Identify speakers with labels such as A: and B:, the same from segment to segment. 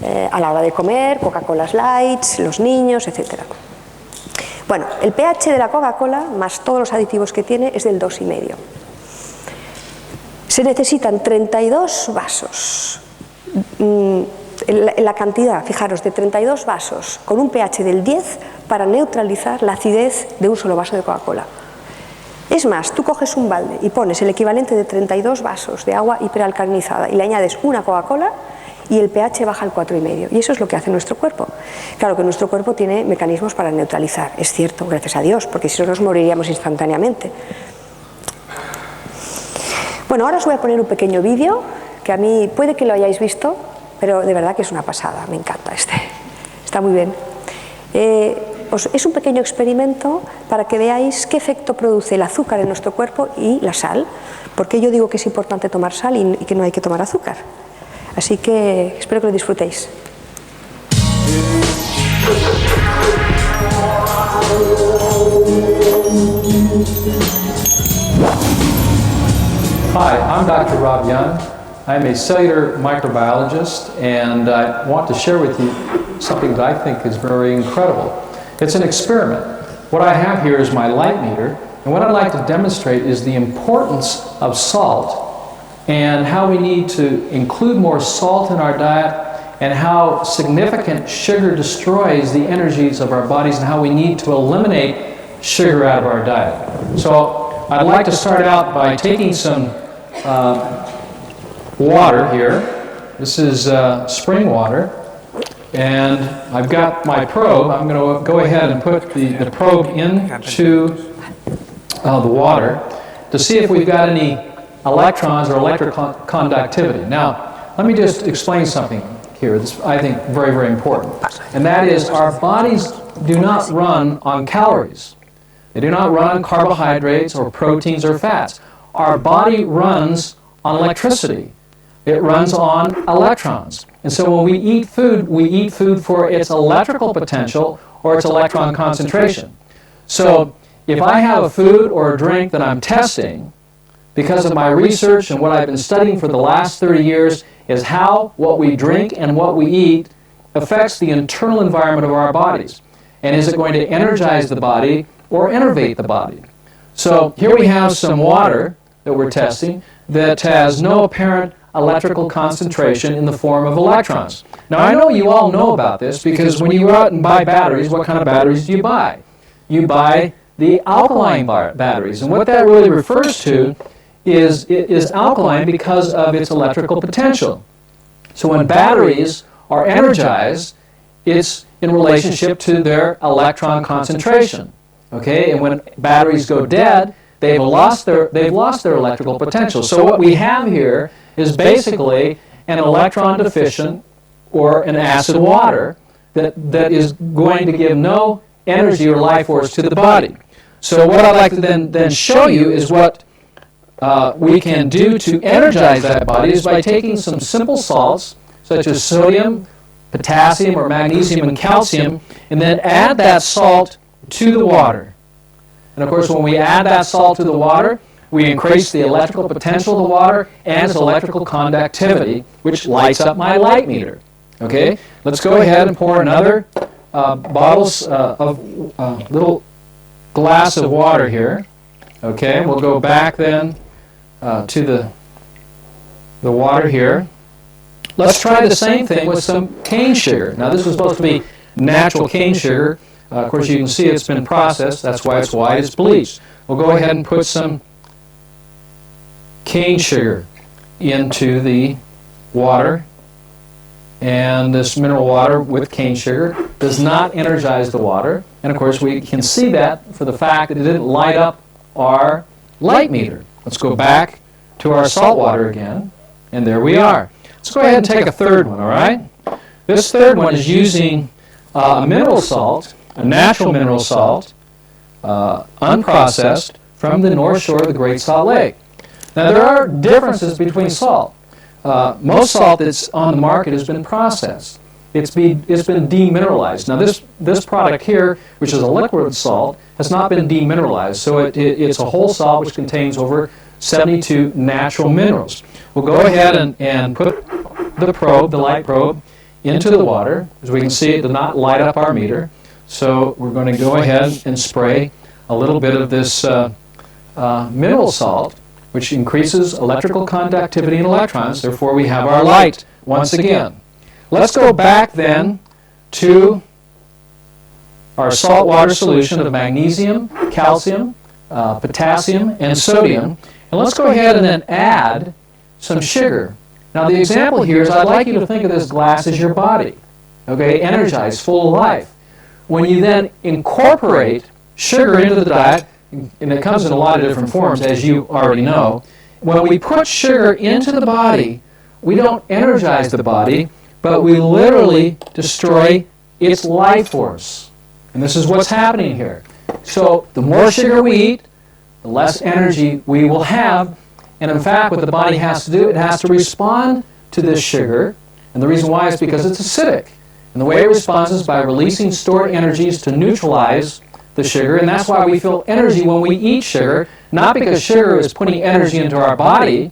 A: a la hora de comer, Coca-Colas Lights, los niños, etc. Bueno, el pH de la Coca-Cola, más todos los aditivos que tiene, es del 2,5. Se necesitan 32 vasos. La cantidad, fijaros, de 32 vasos con un pH del 10 para neutralizar la acidez de un solo vaso de Coca-Cola. Es más, tú coges un balde y pones el equivalente de 32 vasos de agua hiperalcalinizada y le añades una Coca-Cola y el pH baja al 4,5. Y eso es lo que hace nuestro cuerpo. Claro que nuestro cuerpo tiene mecanismos para neutralizar, es cierto, gracias a Dios, porque si no nos moriríamos instantáneamente. Bueno, ahora os voy a poner un pequeño vídeo que a mí puede que lo hayáis visto, pero de verdad que es una pasada, me encanta este, está muy bien. Es un pequeño experimento para que veáis qué efecto produce el azúcar en nuestro cuerpo y la sal, porque yo digo que es importante tomar sal y que no hay que tomar azúcar. Así que espero que lo disfrutéis.
B: Hi, I'm Dr. Rob Young. I'm a cellular microbiologist, and I want to share with you something that I think is very incredible. It's an experiment. What I have here is my light meter, and what I'd like to demonstrate is the importance of salt and how we need to include more salt in our diet and how significant sugar destroys the energies of our bodies and how we need to eliminate sugar out of our diet. So I'd like to start out by taking some water here. This is spring water, and I've got my probe. I'm going to go ahead and put the probe into the water to see if we've got any electrons or electric conductivity. Now, let me just explain something here that's, I think, very, very important. And that is, our bodies do not run on calories. They do not run on carbohydrates or proteins or fats. Our body runs on electricity. It runs on electrons. And so when we eat food for its electrical potential or its electron concentration. So if I have a food or a drink that I'm testing, because of my research and what I've been studying for the last 30 years, is how what we drink and what we eat affects the internal environment of our bodies. And is it going to energize the body or enervate the body? So here we have some water that we're testing that has no apparent electrical concentration in the form of electrons. Now, I know you all know about this because when you go out and buy batteries, what kind of batteries do you buy? You buy the alkaline batteries. And what that really refers to is it is alkaline because of its electrical potential. So when batteries are energized, it's in relationship to their electron concentration. Okay? And when batteries go dead, they've lost their electrical potential. So what we have here is basically an electron deficient or an acid water that is going to give no energy or life force to the body. So what I'd like to then show you is what we can do to energize that body is by taking some simple salts such as sodium, potassium, or magnesium and calcium, and then add that salt to the water. And of course, when we add that salt to the water, we increase the electrical potential of the water and its electrical conductivity, which lights up my light meter. Okay, let's go ahead and pour another little glass of water here. Okay, we'll go back then to the water here. Let's try the same thing with some cane sugar. Now, this is supposed to be natural cane sugar. Of course, you can see it's been processed. That's why it's white. It's bleached. We'll go ahead and put some cane sugar into the water. And this mineral water with cane sugar does not energize the water. And of course, we can see that for the fact that it didn't light up our light meter. Let's go back to our salt water again. And there we are. Let's go ahead and take a third one, all right? This third one is using a mineral salt, a natural mineral salt, unprocessed, from the North Shore of the Great Salt Lake. Now, there are differences between salt. Most salt that's on the market has been processed. It's been demineralized. Now, this product here, which is a liquid salt, has not been demineralized. So it's a whole salt which contains over 72 natural minerals. We'll go ahead and put the probe, the light probe, into the water. As we can see, it did not light up our meter. So we're going to go ahead and spray a little bit of this mineral salt, which increases electrical conductivity in electrons. Therefore, we have our light once again. Let's go back then to our saltwater solution of magnesium, calcium, potassium, and sodium. And let's go ahead and then add some sugar. Now the example here is I'd like you to think of this glass as your body, okay, energized, full of life. When you then incorporate sugar into the diet, and it comes in a lot of different forms, as you already know, when we put sugar into the body, we don't energize the body, but we literally destroy its life force. And this is what's happening here. So the more sugar we eat, the less energy we will have. And in fact, what the body has to do, it has to respond to this sugar. And the reason why is because it's acidic. And the way it responds is by releasing stored energies to neutralize the sugar. And that's why we feel energy when we eat sugar, not because sugar is putting energy into our body,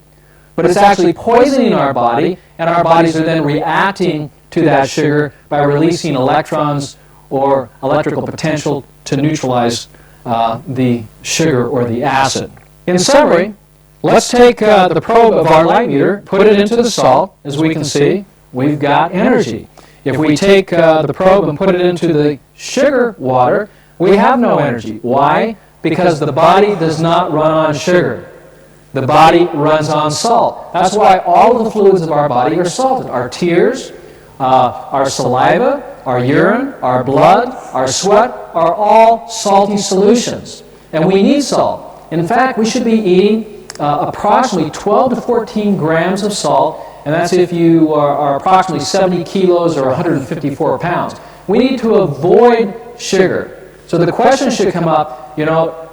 B: but it's actually poisoning our body, and our bodies are then reacting to that sugar by releasing electrons or electrical potential to neutralize the sugar or the acid. In summary, let's take the probe of our light meter, put it into the salt. As we can see, we've got energy. If we take the probe and put it into the sugar water, we have no energy. Why? Because the body does not run on sugar. The body runs on salt. That's why all of the fluids of our body are salted. Our tears, our saliva, our urine, our blood, our sweat are all salty solutions. And we need salt. In fact, we should be eating approximately 12 to 14 grams of salt, and that's if you are approximately 70 kilos or 154 pounds. We need to avoid sugar. So the question should come up,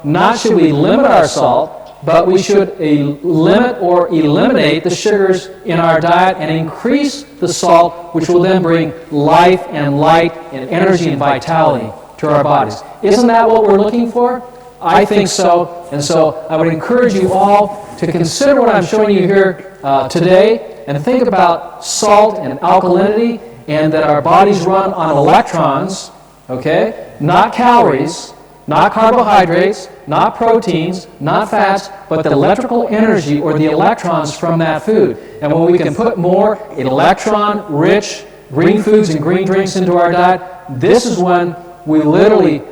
B: not should we limit our salt, but we should limit or eliminate the sugars in our diet and increase the salt, which will then bring life and light and energy and vitality to our bodies. Isn't that what we're looking for? I think so. And so I would encourage you all to consider what I'm showing you here today and think about salt and alkalinity, and that our bodies run on electrons, okay? Not calories, not carbohydrates, not proteins, not fats, but the electrical energy or the electrons from that food. And when we can put more electron-rich green foods and green drinks into our diet, this is when we literally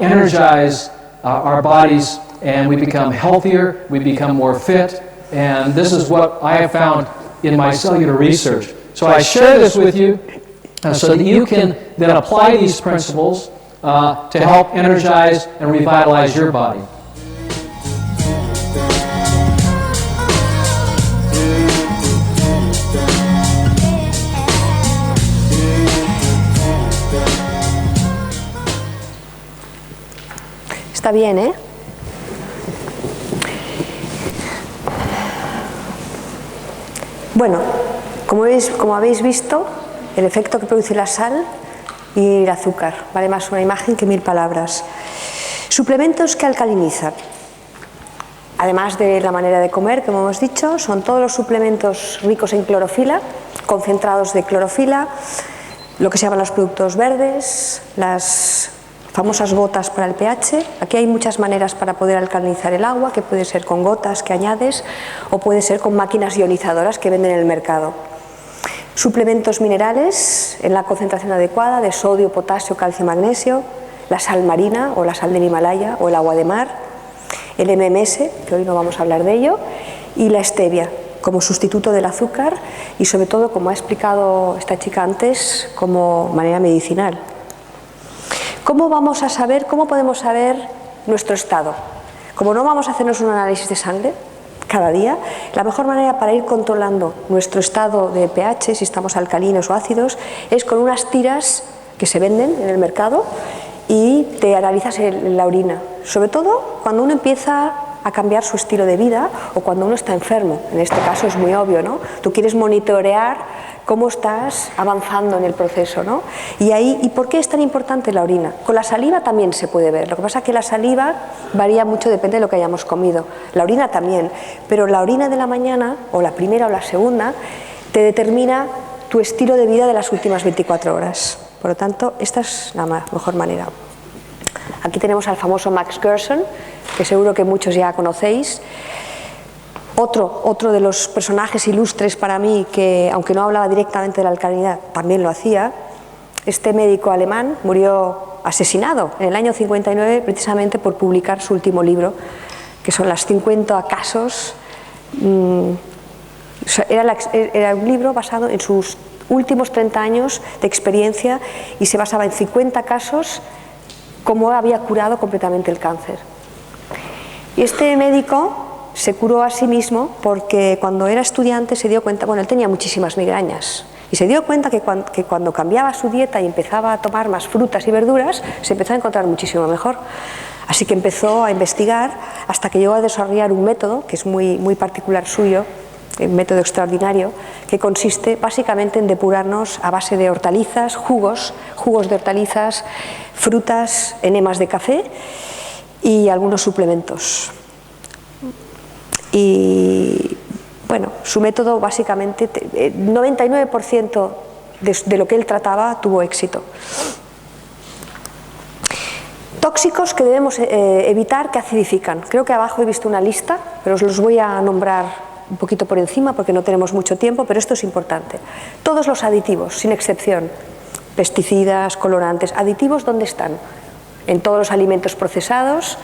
B: energize our bodies, and we become healthier, we become more fit, and this is what I have found in my cellular research. So I share this with you so that you can then apply these principles to help energize and revitalize your body.
A: Está bien, ¿eh? Bueno, como habéis visto, el efecto que produce la sal y el azúcar, vale más una imagen que 1000 palabras. Suplementos que alcalinizan. Además de la manera de comer, como hemos dicho, son todos los suplementos ricos en clorofila, concentrados de clorofila, lo que se llaman los productos verdes, las famosas gotas para el pH. Aquí hay muchas maneras para poder alcalinizar el agua, que puede ser con gotas que añades o puede ser con máquinas ionizadoras que venden en el mercado. Suplementos minerales en la concentración adecuada de sodio, potasio, calcio y magnesio, la sal marina o la sal del Himalaya o el agua de mar, el MMS, que hoy no vamos a hablar de ello, y la stevia como sustituto del azúcar y sobre todo, como ha explicado esta chica antes, como manera medicinal. ¿Cómo podemos saber nuestro estado? Como no vamos a hacernos un análisis de sangre cada día, la mejor manera para ir controlando nuestro estado de pH, si estamos alcalinos o ácidos, es con unas tiras que se venden en el mercado y te analizas la orina. Sobre todo cuando uno empieza a cambiar su estilo de vida o cuando uno está enfermo. En este caso es muy obvio, ¿no? Tú quieres monitorear cómo estás avanzando en el proceso, ¿no? ¿Y por qué es tan importante la orina? Con la saliva también se puede ver. Lo que pasa es que la saliva varía mucho, depende de lo que hayamos comido. La orina también, pero la orina de la mañana, o la primera o la segunda, te determina tu estilo de vida de las últimas 24 horas. Por lo tanto, esta es la mejor manera. Aquí tenemos al famoso Max Gerson, que seguro que muchos ya conocéis. Otro de los personajes ilustres para mí, que aunque no hablaba directamente de la alcalinidad, también lo hacía. Este médico alemán murió asesinado en el año 59 precisamente por publicar su último libro, que son las 50 casos. Era un libro basado en sus últimos 30 años de experiencia y se basaba en 50 casos cómo había curado completamente el cáncer. Y este médico se curó a sí mismo porque cuando era estudiante se dio cuenta, bueno, él tenía muchísimas migrañas y se dio cuenta que cuando cambiaba su dieta y empezaba a tomar más frutas y verduras, se empezó a encontrar muchísimo mejor. Así que empezó a investigar hasta que llegó a desarrollar un método que es muy particular suyo, un método extraordinario, que consiste básicamente en depurarnos a base de hortalizas, jugos de hortalizas, frutas, enemas de café y algunos suplementos. Y bueno, su método básicamente, 99% de lo que él trataba tuvo éxito. Tóxicos que debemos evitar que acidifican. Creo que abajo he visto una lista, pero os los voy a nombrar un poquito por encima porque no tenemos mucho tiempo, pero esto es importante. Todos los aditivos, sin excepción, pesticidas, colorantes, aditivos, ¿dónde están? En todos los alimentos procesados,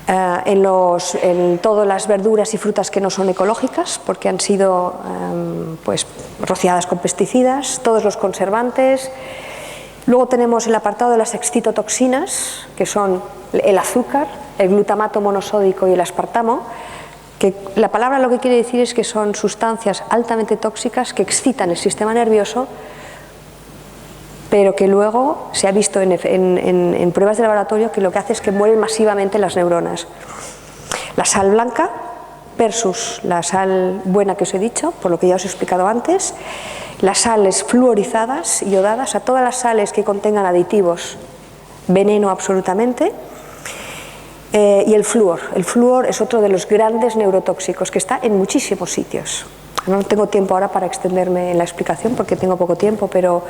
A: en todas las verduras y frutas que no son ecológicas porque han sido pues, rociadas con pesticidas, todos los conservantes. Luego tenemos el apartado de las excitotoxinas, que son el azúcar, el glutamato monosódico y el aspartamo, que la palabra lo que quiere decir es que son sustancias altamente tóxicas que excitan el sistema nervioso, pero que luego se ha visto en pruebas de laboratorio que lo que hace es que mueren masivamente las neuronas. La sal blanca versus la sal buena que os he dicho, por lo que ya os he explicado antes. Las sales fluorizadas y iodadas, o sea, todas las sales que contengan aditivos, veneno absolutamente. Y el flúor. El flúor es otro de los grandes neurotóxicos que está en muchísimos sitios. No tengo tiempo ahora para extenderme en la explicación porque tengo poco tiempo, pero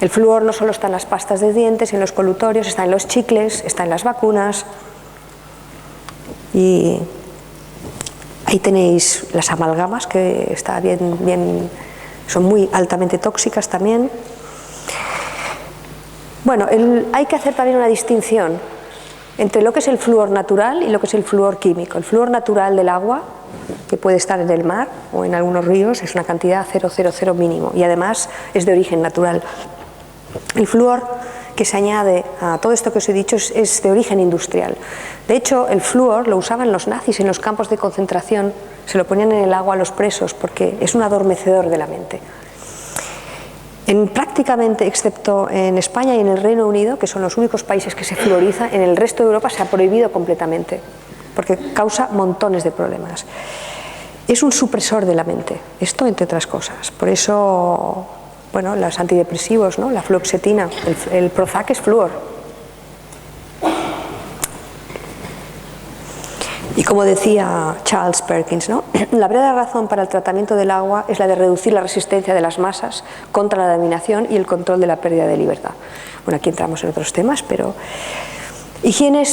A: el flúor no solo está en las pastas de dientes, en los colutorios, está en los chicles, está en las vacunas. Y ahí tenéis las amalgamas, que está son muy altamente tóxicas también. Bueno, hay que hacer también una distinción entre lo que es el flúor natural y lo que es el flúor químico. El flúor natural del agua, que puede estar en el mar o en algunos ríos, es una cantidad 0,00 mínimo y además es de origen natural. El flúor que se añade a todo esto que os he dicho es de origen industrial. De hecho, el flúor lo usaban los nazis en los campos de concentración, se lo ponían en el agua a los presos porque es un adormecedor de la mente. Prácticamente, excepto en España y en el Reino Unido, que son los únicos países que se fluoriza, en el resto de Europa se ha prohibido completamente, porque causa montones de problemas. Es un supresor de la mente, esto entre otras cosas. Por eso, bueno, los antidepresivos, ¿no? La fluoxetina, el Prozac es flúor. Y como decía Charles Perkins, ¿no? La verdadera razón para el tratamiento del agua es la de reducir la resistencia de las masas contra la dominación y el control de la pérdida de libertad. Bueno, aquí entramos en otros temas, pero higiene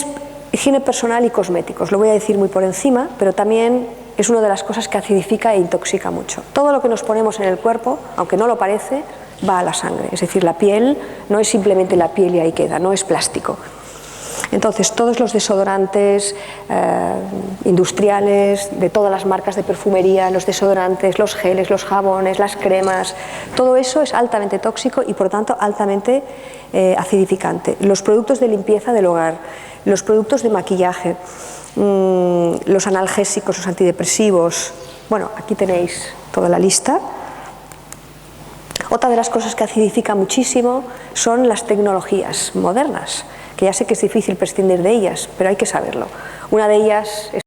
A: personal y cosméticos, lo voy a decir muy por encima, pero también es una de las cosas que acidifica e intoxica mucho. Todo lo que nos ponemos en el cuerpo, aunque no lo parece, va a la sangre, es decir, la piel no es simplemente la piel y ahí queda, no es plástico. Entonces, todos los desodorantes industriales, de todas las marcas de perfumería, los desodorantes, los geles, los jabones, las cremas, todo eso es altamente tóxico y, por tanto, altamente acidificante. Los productos de limpieza del hogar, los productos de maquillaje, los analgésicos, los antidepresivos. Bueno, aquí tenéis toda la lista. Otra de las cosas que acidifica muchísimo son las tecnologías modernas, que ya sé que es difícil prescindir de ellas, pero hay que saberlo. Una de ellas es